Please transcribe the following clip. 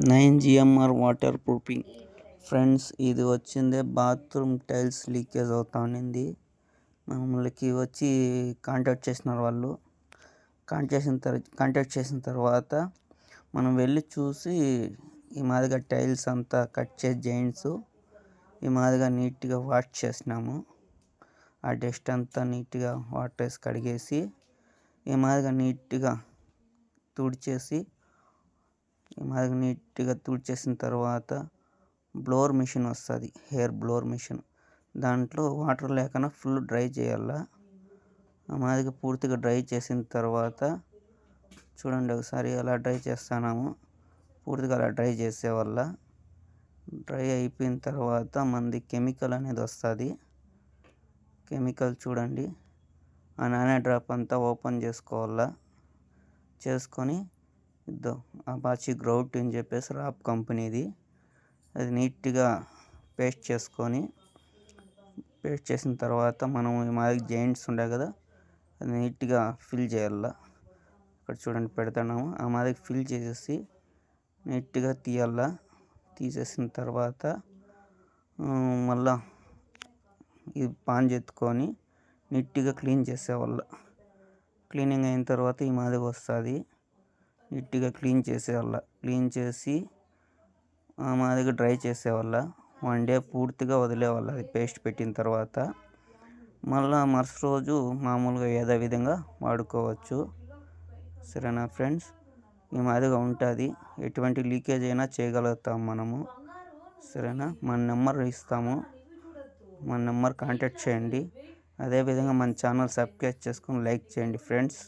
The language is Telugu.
9 GMR వాటర్ ప్రూఫింగ్. ఫ్రెండ్స్, ఇది వచ్చిందే బాత్రూమ్ టైల్స్ లీకేజ్ అవుతా ఉన్నింది. మమ్మల్కి వచ్చి కాంటాక్ట్ చేసినారు వాళ్ళు. కాంటాక్ట్ చేసిన తర్వాత మనం వెళ్ళి చూసి ఈ మాదిరిగా టైల్స్ అంతా కట్ చేసి జాయింట్స్ ఈ మాదిరిగా నీట్గా వాష్ చేసినాము. ఆ డస్ట్ అంతా నీట్గా వాటర్ వేసి కడిగేసి ఈ మాదిరిగా నీట్గా తుడిచేసిన తర్వాత బ్లోవర్ మిషన్ వస్తుంది, హెయిర్ బ్లోవర్ మిషన్. దాంట్లో వాటర్ లేకుండా ఫుల్ డ్రై చేయాలా. ఆ మాదిరిగా పూర్తిగా డ్రై చేసిన తర్వాత చూడండి ఒకసారి ఎలా డ్రై చేస్తున్నాము. పూర్తిగా అలా డ్రై చేసే వల్ల డ్రై అయిపోయిన తర్వాత మనది కెమికల్ అనేది వస్తుంది. కెమికల్ చూడండి, ఆ నానో డ్రాప్ అంతా ఓపెన్ చేసుకోవాలా. చేసుకొని అపాచీ గ్రౌట్ అని చెప్పేసి రాప్ కంపెనీది, అది నీట్గా పేస్ట్ చేసిన తర్వాత మనం ఈ మాదిరి జాయింట్స్ ఉంటాయి కదా, అది నీట్గా ఫిల్ చేయాల. ఇక్కడ చూడండి పెడుతున్నాము. ఆ మాదిరి ఫిల్ చేసేసి నీట్గా తీయాల. తీసేసిన తర్వాత మళ్ళా ఇది పాన్ ఎత్తుకొని నీట్గా క్లీన్ చేసేవాళ్ళ. క్లీనింగ్ అయిన తర్వాత ఈ మాదిరిగా వస్తుంది. నీట్గా క్లీన్ చేసేవాళ్ళ. క్లీన్ చేసి ఆ మాదిరిగా డ్రై చేసేవాళ్ళ. 1 డే పూర్తిగా వదిలేవాళ్ళ అది పేస్ట్ పెట్టిన తర్వాత. మళ్ళా మరుసటి రోజు మామూలుగా ఏదో విధంగా వాడుకోవచ్చు. సరేనా ఫ్రెండ్స్, ఈ మాదిరిగా ఉంటుంది. ఎటువంటి లీకేజ్ అయినా చేయగలుగుతాం మనము. సరేనా, మన నెంబర్ ఇస్తాము, మన నెంబర్ కాంటాక్ట్ చేయండి. అదేవిధంగా మన ఛానల్ సబ్స్క్రైబ్ చేసుకొని లైక్ చేయండి ఫ్రెండ్స్.